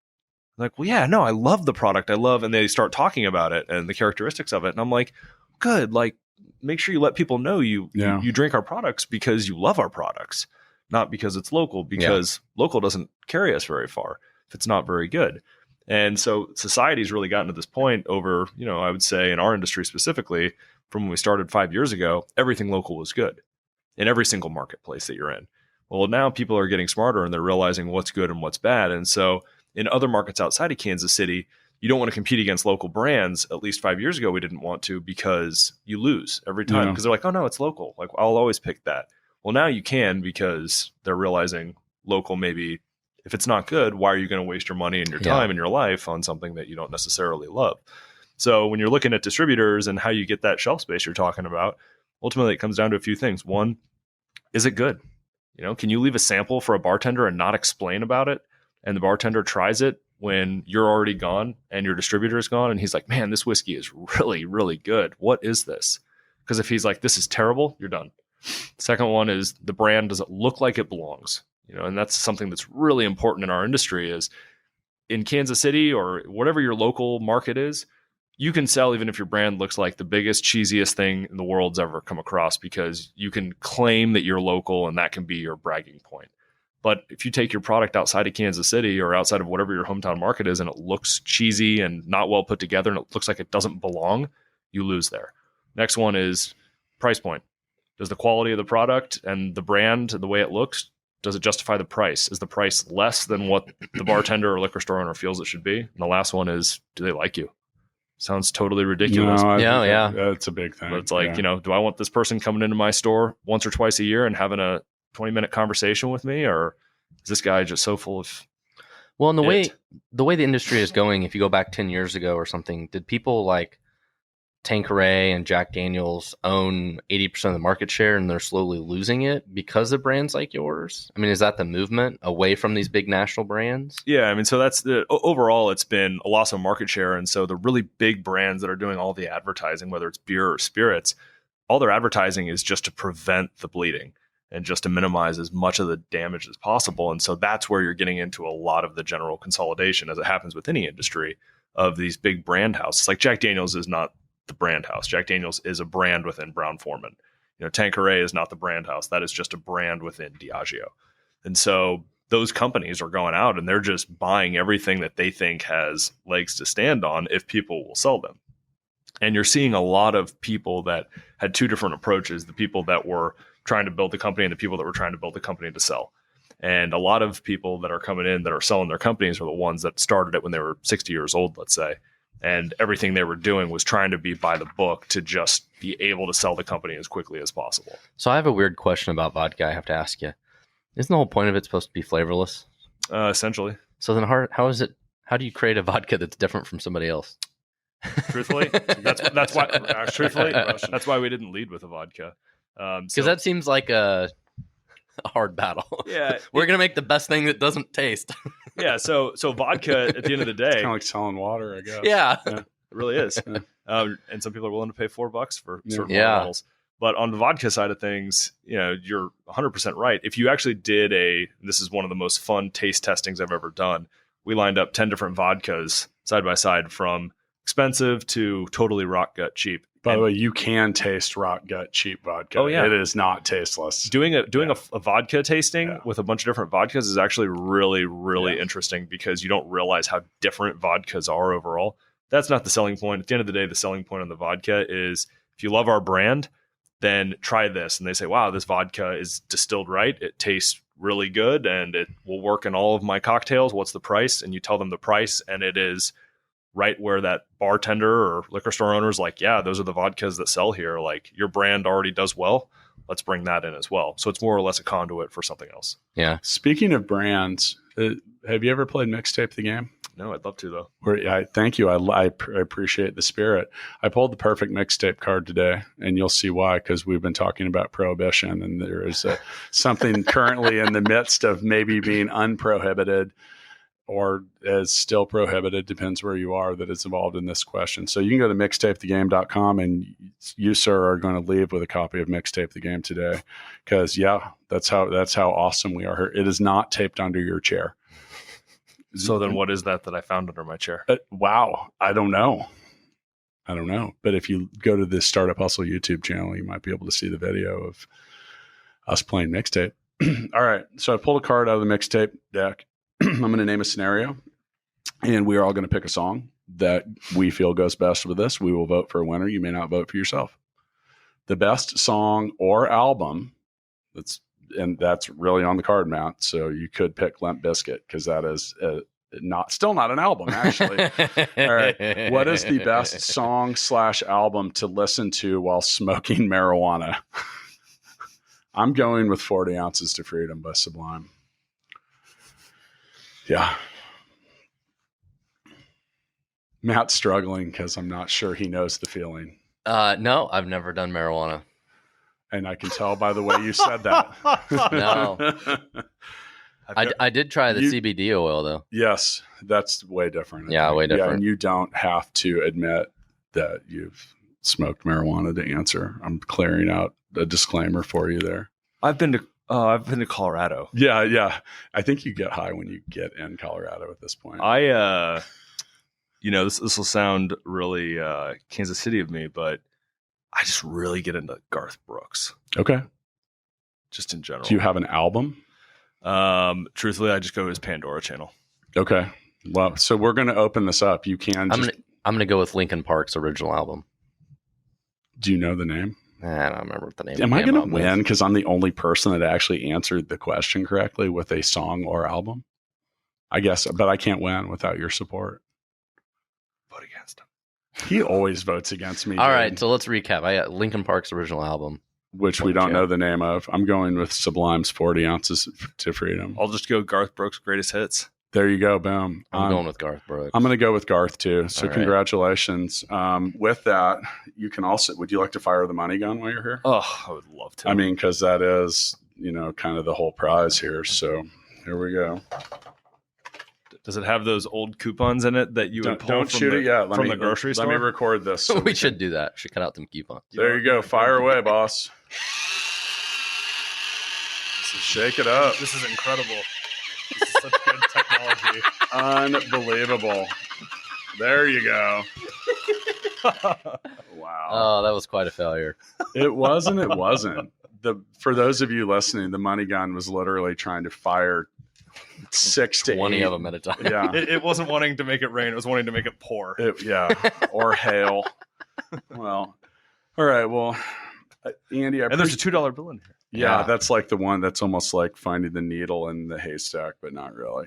[SPEAKER 5] I'm like, well, yeah, no, I love the product. And they start talking about it and the characteristics of it. And I'm like, good. Like, make sure you let people know you drink our products because you love our products, not because it's local, because local doesn't carry us very far if it's not very good. And so society's really gotten to this point over, I would say in our industry specifically, from when we started 5 years ago, everything local was good in every single marketplace that you're in. Well, now people are getting smarter and they're realizing what's good and what's bad. And so in other markets outside of Kansas City, you don't want to compete against local brands. At least 5 years ago, we didn't want to because you lose every time because they're like, oh, no, it's local. Like, I'll always pick that. Well, now you can because they're realizing local maybe. If it's not good, why are you going to waste your money and your time and your life on something that you don't necessarily love? So when you're looking at distributors and how you get that shelf space you're talking about, ultimately it comes down to a few things. One, is it good? Can you leave a sample for a bartender and not explain about it? And the bartender tries it when you're already gone and your distributor is gone. And he's like, man, this whiskey is really, really good. What is this? Because if he's like, this is terrible, you're done. Second one is the brand, does it look like it belongs? And that's something that's really important in our industry is in Kansas City or whatever your local market is, you can sell even if your brand looks like the biggest, cheesiest thing in the world's ever come across because you can claim that you're local and that can be your bragging point. But if you take your product outside of Kansas City or outside of whatever your hometown market is and it looks cheesy and not well put together and it looks like it doesn't belong, you lose there. Next one is price point. Does the quality of the product and the brand, the way it looks, does it justify the price? Is the price less than what the bartender or liquor store owner feels it should be? And the last one is, do they like you? Sounds totally ridiculous.
[SPEAKER 3] No, that's a big thing.
[SPEAKER 5] But it's like, do I want this person coming into my store once or twice a year and having a 20-minute conversation with me? Or is this guy just so full of
[SPEAKER 4] Well, and the way the industry is going, if you go back 10 years ago or something, did people like Tanqueray and Jack Daniels own 80% of the market share and they're slowly losing it because of brands like yours? I mean, is that the movement away from these big national brands?
[SPEAKER 5] Yeah, I mean, so that's overall, it's been a loss of market share. And so the really big brands that are doing all the advertising, whether it's beer or spirits, all their advertising is just to prevent the bleeding. and just to minimize as much of the damage as possible. And so that's where you're getting into a lot of the general consolidation, as it happens with any industry, of these big brand houses. Like Jack Daniels is not the brand house. Jack Daniels is a brand within Brown-Forman. Tanqueray is not the brand house. That is just a brand within Diageo. And so those companies are going out and they're just buying everything that they think has legs to stand on if people will sell them. And you're seeing a lot of people that had two different approaches, the people that were trying to build the company and the people that were trying to build the company to sell. And a lot of people that are coming in that are selling their companies are the ones that started it when they were 60 years old, let's say. And everything they were doing was trying to be by the book to just be able to sell the company as quickly as possible.
[SPEAKER 4] So I have a weird question about vodka I have to ask you. Isn't the whole point of it supposed to be flavorless?
[SPEAKER 5] Essentially.
[SPEAKER 4] So then how do you create a vodka that's different from somebody else?
[SPEAKER 5] Truthfully, that's why. Truthfully, that's why we didn't lead with a vodka.
[SPEAKER 4] Because that seems like a hard battle.
[SPEAKER 5] Yeah,
[SPEAKER 4] we're gonna make the best thing that doesn't taste.
[SPEAKER 5] Yeah, so vodka at the end of the day,
[SPEAKER 3] It's kind of like selling water, I guess.
[SPEAKER 4] Yeah.
[SPEAKER 5] It really is. And some people are willing to pay $4 for certain
[SPEAKER 4] Yeah.
[SPEAKER 5] bottles. But on the vodka side of things, you're 100% right. If you actually did this is one of the most fun taste testings I've ever done. We lined up 10 different vodkas side by side, from expensive to totally rock gut cheap.
[SPEAKER 3] By the way, you can taste rock gut cheap vodka.
[SPEAKER 5] Oh, yeah.
[SPEAKER 3] It is not tasteless.
[SPEAKER 5] Doing a vodka tasting with a bunch of different vodkas is actually really, really interesting, because you don't realize how different vodkas are overall. That's not the selling point. At the end of the day, the selling point on the vodka is, if you love our brand, then try this. And they say, wow, this vodka is distilled right. It tastes really good and it will work in all of my cocktails. What's the price? And you tell them the price, and it is right where that bartender or liquor store owner is like, yeah, those are the vodkas that sell here. Like, your brand already does well. Let's bring that in as well. So it's more or less a conduit for something else.
[SPEAKER 4] Yeah.
[SPEAKER 3] Speaking of brands, have you ever played Mixtape the Game?
[SPEAKER 5] No, I'd love to, though.
[SPEAKER 3] Thank you. I appreciate the spirit. I pulled the perfect mixtape card today, and you'll see why, because we've been talking about prohibition, and there is something currently in the midst of maybe being unprohibited or is still prohibited, depends where you are, that is involved in this question. So you can go to mixtapethegame.com, and you, sir, are going to leave with a copy of Mixtape the Game today, because that's how awesome we are here. It is not taped under your chair.
[SPEAKER 5] So then what is that I found under my chair?
[SPEAKER 3] Wow. I don't know. But if you go to the Startup Hustle YouTube channel, you might be able to see the video of us playing Mixtape. All right. So I pulled a card out of the Mixtape deck. I'm going to name a scenario, and we are all going to pick a song that we feel goes best with this. We will vote for a winner. You may not vote for yourself. The best song or album, that's really on the card, Matt. So you could pick Limp Bizkit, because that is still not an album, actually. All right. What is the best song/album to listen to while smoking marijuana? I'm going with 40 Ounces to Freedom by Sublime. Yeah. Matt's struggling because I'm not sure he knows the feeling.
[SPEAKER 4] No, I've never done marijuana.
[SPEAKER 3] And I can tell by the way you said that.
[SPEAKER 4] No. I did try the CBD oil, though.
[SPEAKER 3] Yes, that's way different.
[SPEAKER 4] Yeah, way different.
[SPEAKER 3] Yeah, and you don't have to admit that you've smoked marijuana to answer. I'm clearing out a disclaimer for you there.
[SPEAKER 5] I've been to Colorado.
[SPEAKER 3] Yeah. I think you get high when you get in Colorado at this point.
[SPEAKER 5] This will sound really Kansas City of me, but I just really get into Garth Brooks.
[SPEAKER 3] Okay.
[SPEAKER 5] Just in general.
[SPEAKER 3] Do you have an album?
[SPEAKER 5] Truthfully, I just go to his Pandora channel.
[SPEAKER 3] Okay. Well, so we're going to open this up. You can
[SPEAKER 4] I'm gonna go with Linkin Park's original album.
[SPEAKER 3] Do you know the name?
[SPEAKER 4] I don't remember what the name.
[SPEAKER 3] Am I going to win because I'm the only person that actually answered the question correctly with a song or album? I guess, but I can't win without your support.
[SPEAKER 5] Vote against him.
[SPEAKER 3] He always votes against me.
[SPEAKER 4] All right, so let's recap. I got Linkin Park's original album,
[SPEAKER 3] which we don't know the name of. I'm going with Sublime's 40 Ounces to Freedom.
[SPEAKER 5] I'll just go Garth Brooks' Greatest Hits.
[SPEAKER 3] There you go. Boom.
[SPEAKER 4] I'm going with Garth Brooks.
[SPEAKER 3] I'm going to go with Garth too. So
[SPEAKER 4] All right.
[SPEAKER 3] Congratulations. With that, you can also, would you like to fire the money gun while you're here?
[SPEAKER 5] Oh, I would love to.
[SPEAKER 3] I mean, because that is, kind of the whole prize here. So here we go.
[SPEAKER 5] Does it have those old coupons in it that you would pull from the grocery store?
[SPEAKER 3] Let me record this. So
[SPEAKER 4] we should do that. Should cut out them coupons.
[SPEAKER 3] There you go. Fire away, boss. Shake it up.
[SPEAKER 5] This is incredible. This is such good technology.
[SPEAKER 3] Unbelievable. There you go. Wow.
[SPEAKER 4] Oh, that was quite a failure.
[SPEAKER 3] It wasn't. It wasn't. For those of you listening, the money gun was literally trying to fire 6 to
[SPEAKER 4] 20
[SPEAKER 3] 8
[SPEAKER 4] of them at a time.
[SPEAKER 3] Yeah.
[SPEAKER 5] It wasn't wanting to make it rain. It was wanting to make it pour.
[SPEAKER 3] Or hail. Well, all right. Well, Andy,
[SPEAKER 5] And there's a $2 bill in here.
[SPEAKER 3] Yeah,
[SPEAKER 4] Yeah.
[SPEAKER 3] that's like the one that's almost like finding the needle in the haystack, but not really.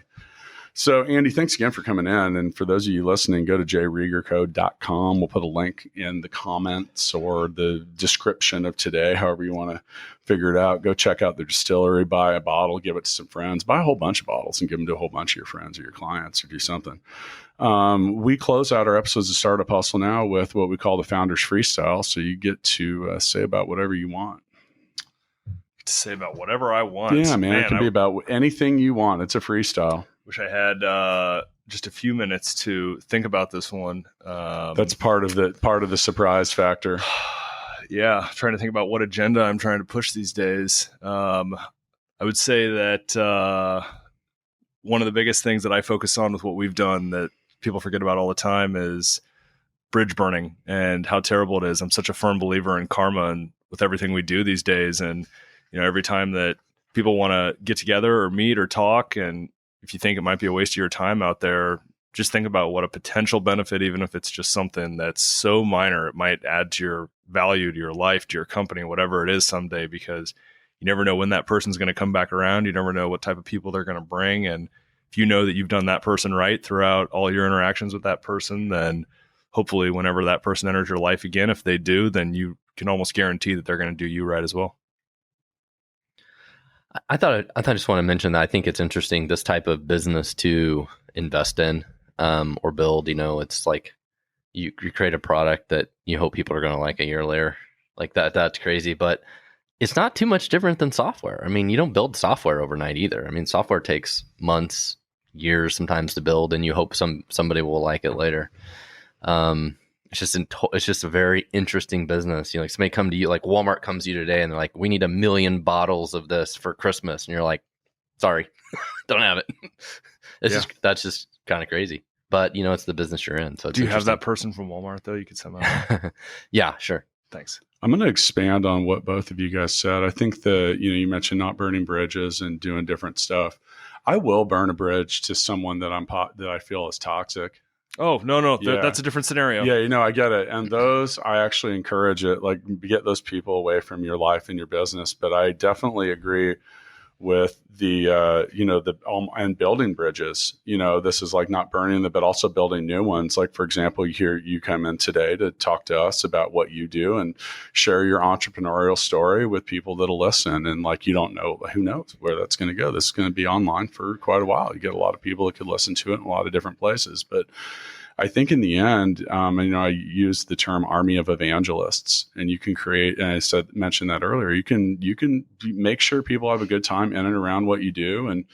[SPEAKER 3] So, Andy, thanks again for coming in. And for those of you listening, go to jriegerco.com. We'll put a link in the comments or the description of today, however you want to figure it out. Go check out the distillery, buy a bottle, give it to some friends, buy a whole bunch of bottles and give them to a whole bunch of your friends or your clients or do something. We close out our episodes of Startup Hustle now with what we call the Founders Freestyle. So you get to say about whatever you want.
[SPEAKER 5] To say about whatever I want.
[SPEAKER 3] Yeah, man. It can be about anything you want. It's a freestyle.
[SPEAKER 5] Wish I had just a few minutes to think about this one.
[SPEAKER 3] That's part of the surprise factor.
[SPEAKER 5] Yeah, trying to think about what agenda I'm trying to push these days. I would say that one of the biggest things that I focus on with what we've done that people forget about all the time is bridge burning and how terrible it is. I'm such a firm believer in karma and with everything we do these days. And, you know, every time that people want to get together or meet or talk, and if you think it might be a waste of your time out there, just think about what a potential benefit, even if it's just something that's so minor, it might add to your value, to your life, to your company, whatever it is someday, because you never know when that person's going to come back around. You never know what type of people they're going to bring. And if you know that you've done that person right throughout all your interactions with that person, then hopefully whenever that person enters your life again, if they do, then you can almost guarantee that they're going to do you right as well.
[SPEAKER 4] I thought I just want to mention that I think it's interesting, this type of business to invest in or build. You know, it's like you create a product that you hope people are going to like a year later. Like that's crazy, but it's not too much different than software. I mean, you don't build software overnight either. I mean, software takes months, years sometimes to build, and you hope somebody will like it later. It's just a very interesting business. You know, like somebody come to you, like Walmart comes to you today and they're like, we need 1 million bottles of this for Christmas. And you're like, sorry, don't have it. That's just kind of crazy, but you know, it's the business you're in. So
[SPEAKER 5] do you have that person from Walmart though? You could send that.
[SPEAKER 4] Yeah, sure.
[SPEAKER 5] Thanks.
[SPEAKER 3] I'm going to expand on what both of you guys said. I think you mentioned not burning bridges and doing different stuff. I will burn a bridge to someone that I feel is toxic.
[SPEAKER 5] Oh, no.
[SPEAKER 3] Yeah.
[SPEAKER 5] That's a different scenario.
[SPEAKER 3] Yeah, I get it. And those, I actually encourage it, like get those people away from your life and your business. But I definitely agree with and building bridges. You know, this is like not burning them, but also building new ones. Like, for example, you come in today to talk to us about what you do and share your entrepreneurial story with people that'll listen. And like, you don't know, who knows where that's going to go. This is going to be online for quite a while. You get a lot of people that could listen to it in a lot of different places. But I think in the end, I use the term army of evangelists, and you can create, and I mentioned that earlier, you can make sure people have a good time in and around what you do and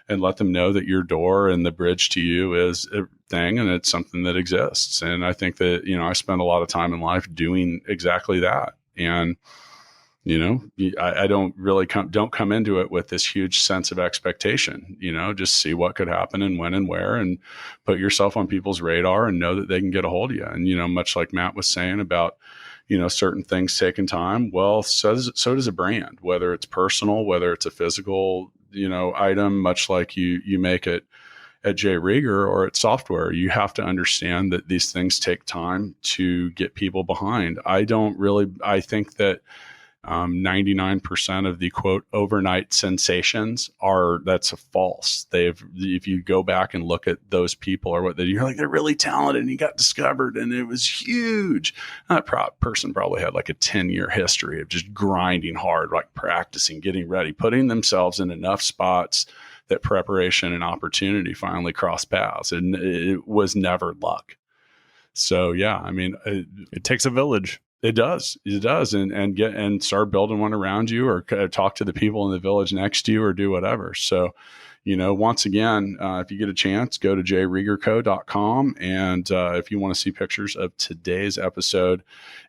[SPEAKER 3] let them know that your door and the bridge to you is a thing and it's something that exists. And I think that, I spend a lot of time in life doing exactly that. And I don't really don't come into it with this huge sense of expectation, just see what could happen and when and where, and put yourself on people's radar and know that they can get a hold of you. And, much like Matt was saying about, certain things taking time. Well, so does a brand, whether it's personal, whether it's a physical, item, much like you make it at J. Rieger or at software. You have to understand that these things take time to get people behind. I think that 99% of the quote overnight sensations that's false. If you go back and look at those people or you're like, they're really talented and he got discovered and it was huge. That person probably had like a 10-year history of just grinding hard, like practicing, getting ready, putting themselves in enough spots that preparation and opportunity finally cross paths. And it was never luck. So yeah, I mean,
[SPEAKER 5] it takes a village.
[SPEAKER 3] It does, and start building one around you, or talk to the people in the village next to you, or do whatever. So, once again, if you get a chance, go to jriegerco.com. And if you want to see pictures of today's episode,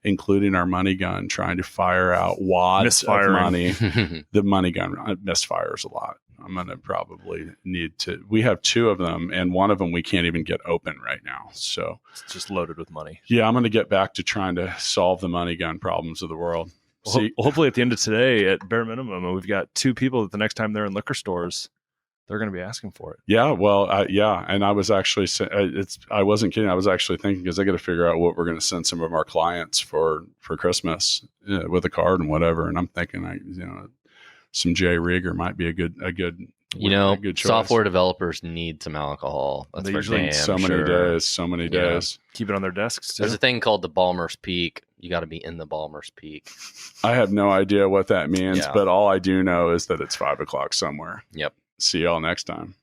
[SPEAKER 3] including our money gun, trying to fire out wads of money, the money gun misfires a lot. I'm going to probably need to, we have 2 of them, and one of them we can't even get open right now. So
[SPEAKER 5] it's just loaded with money.
[SPEAKER 3] Yeah, I'm going to get back to trying to solve the money gun problems of the world.
[SPEAKER 5] Well, hopefully at the end of today, at bare minimum, we've got 2 people that the next time they're in liquor stores, they're going to be asking for it.
[SPEAKER 3] Yeah, well, and I was actually, I wasn't kidding. I was actually thinking, because I got to figure out what we're going to send some of our clients for Christmas with a card and whatever. And I'm thinking, some J. Rieger might be a good choice.
[SPEAKER 4] Software developers need some alcohol. That's for damn
[SPEAKER 3] so many days.
[SPEAKER 5] Keep it on their desks too.
[SPEAKER 4] There's a thing called the Balmer's Peak. You got to be in the Balmer's Peak.
[SPEAKER 3] I have no idea what that means, but all I do know is that it's 5 o'clock somewhere.
[SPEAKER 4] Yep.
[SPEAKER 3] See y'all next time.